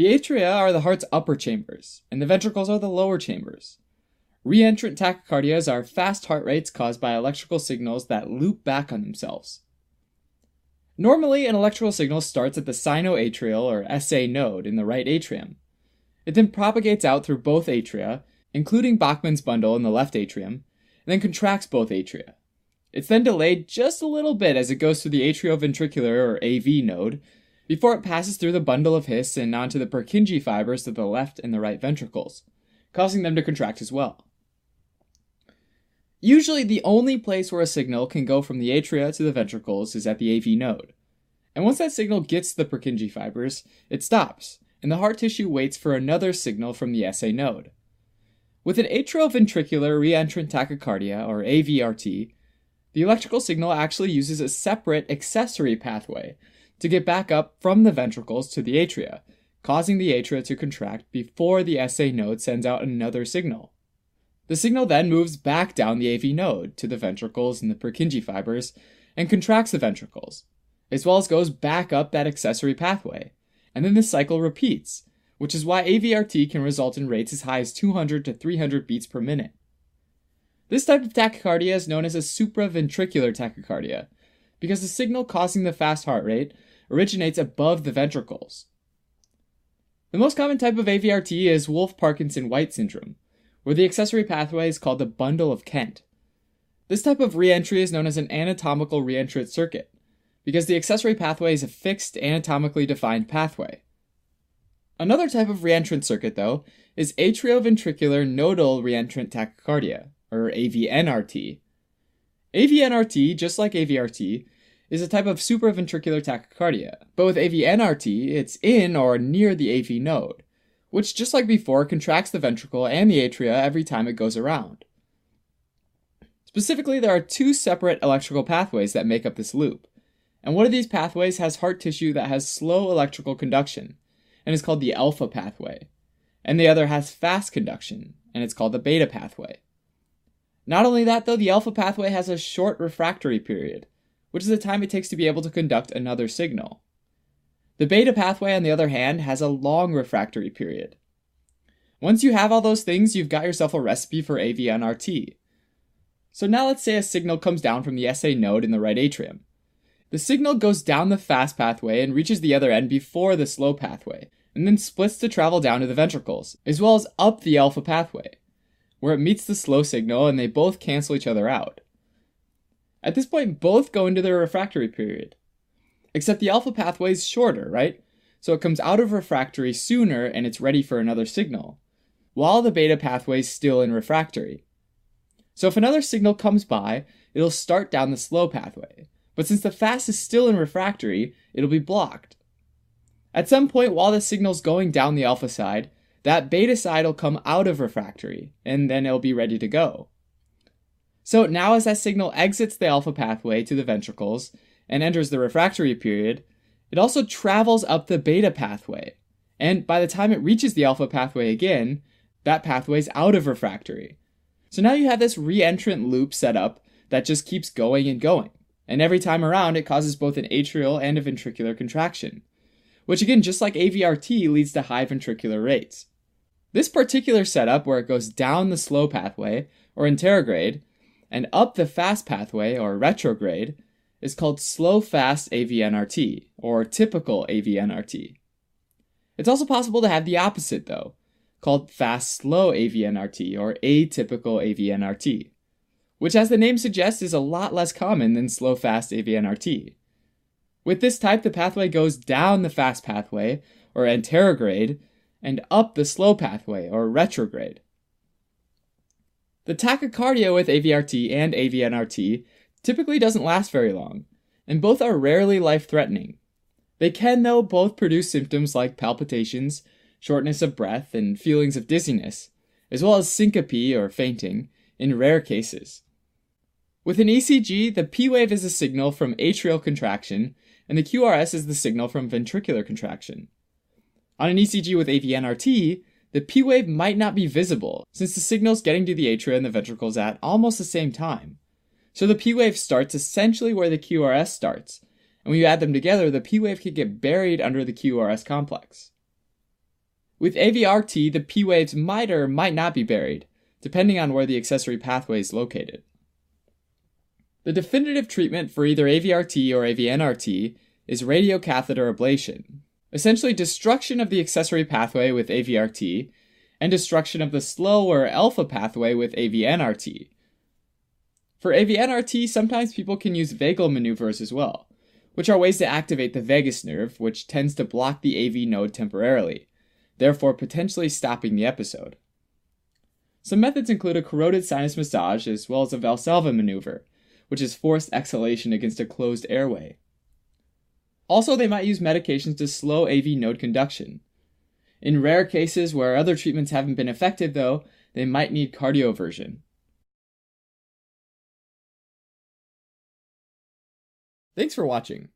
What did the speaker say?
The atria are the heart's upper chambers, and the ventricles are the lower chambers. Reentrant tachycardias are fast heart rates caused by electrical signals that loop back on themselves. Normally, an electrical signal starts at the sinoatrial or SA node in the right atrium. It then propagates out through both atria, including Bachmann's bundle in the left atrium, and then contracts both atria. It's then delayed just a little bit as it goes through the atrioventricular or AV node, before it passes through the bundle of His and onto the Purkinje fibers to the left and the right ventricles, causing them to contract as well. Usually the only place where a signal can go from the atria to the ventricles is at the AV node. And once that signal gets to the Purkinje fibers, it stops, and the heart tissue waits for another signal from the SA node. With an atrioventricular reentrant tachycardia, or AVRT, the electrical signal actually uses a separate accessory pathway to get back up from the ventricles to the atria, causing the atria to contract before the SA node sends out another signal. The signal then moves back down the AV node to the ventricles and the Purkinje fibers and contracts the ventricles, as well as goes back up that accessory pathway, and then this cycle repeats, which is why AVRT can result in rates as high as 200 to 300 beats per minute. This type of tachycardia is known as a supraventricular tachycardia, because the signal causing the fast heart rate originates above the ventricles. The most common type of AVRT is Wolf-Parkinson-White syndrome, where the accessory pathway is called the bundle of Kent. This type of reentry is known as an anatomical reentrant circuit, because the accessory pathway is a fixed anatomically defined pathway. Another type of reentrant circuit, though, is atrioventricular nodal reentrant tachycardia, or AVNRT. AVNRT, just like AVRT, is a type of supraventricular tachycardia, but with AVNRT, it's in or near the AV node, which, just like before, contracts the ventricle and the atria every time it goes around. Specifically, there are two separate electrical pathways that make up this loop, and one of these pathways has heart tissue that has slow electrical conduction, and is called the alpha pathway, and the other has fast conduction, and it's called the beta pathway. Not only that, though, the alpha pathway has a short refractory period, which is the time it takes to be able to conduct another signal. The beta pathway, on the other hand, has a long refractory period. Once you have all those things, you've got yourself a recipe for AVNRT. So now let's say a signal comes down from the SA node in the right atrium. The signal goes down the fast pathway and reaches the other end before the slow pathway, and then splits to travel down to the ventricles, as well as up the alpha pathway, where it meets the slow signal and they both cancel each other out. At this point, both go into their refractory period. Except the alpha pathway is shorter, right? So it comes out of refractory sooner and it's ready for another signal, while the beta pathway is still in refractory. So if another signal comes by, it'll start down the slow pathway, but since the fast is still in refractory, it'll be blocked. At some point while the signal's going down the alpha side, that beta side will come out of refractory, and then it'll be ready to go. So now as that signal exits the alpha pathway to the ventricles and enters the refractory period, it also travels up the beta pathway, and by the time it reaches the alpha pathway again, that pathway's out of refractory. So now you have this reentrant loop set up that just keeps going and going, and every time around it causes both an atrial and a ventricular contraction, which again, just like AVRT, leads to high ventricular rates. This particular setup, where it goes down the slow pathway, or anterograde, and up the fast pathway, or retrograde, is called slow-fast AVNRT, or typical AVNRT. It's also possible to have the opposite, though, called fast-slow AVNRT, or atypical AVNRT, which, as the name suggests, is a lot less common than slow-fast AVNRT. With this type, the pathway goes down the fast pathway, or anterograde, and up the slow pathway, or retrograde. The tachycardia with AVRT and AVNRT typically doesn't last very long, and both are rarely life-threatening. They can, though, both produce symptoms like palpitations, shortness of breath, and feelings of dizziness, as well as syncope or fainting, in rare cases. With an ECG, the P wave is a signal from atrial contraction, and the QRS is the signal from ventricular contraction. On an ECG with AVNRT, the P wave might not be visible, since the signal's getting to the atria and the ventricles at almost the same time. So the P wave starts essentially where the QRS starts, and when you add them together, the P wave can get buried under the QRS complex. With AVRT, the P waves might or might not be buried, depending on where the accessory pathway is located. The definitive treatment for either AVRT or AVNRT is radiocatheter ablation, essentially destruction of the accessory pathway with AVRT and destruction of the slow or alpha pathway with AVNRT. For AVNRT, sometimes people can use vagal maneuvers as well, which are ways to activate the vagus nerve, which tends to block the AV node temporarily, therefore potentially stopping the episode. Some methods include a carotid sinus massage as well as a Valsalva maneuver, which is forced exhalation against a closed airway. Also, they might use medications to slow AV node conduction. In rare cases where other treatments haven't been effective, though, they might need cardioversion. Thanks for watching.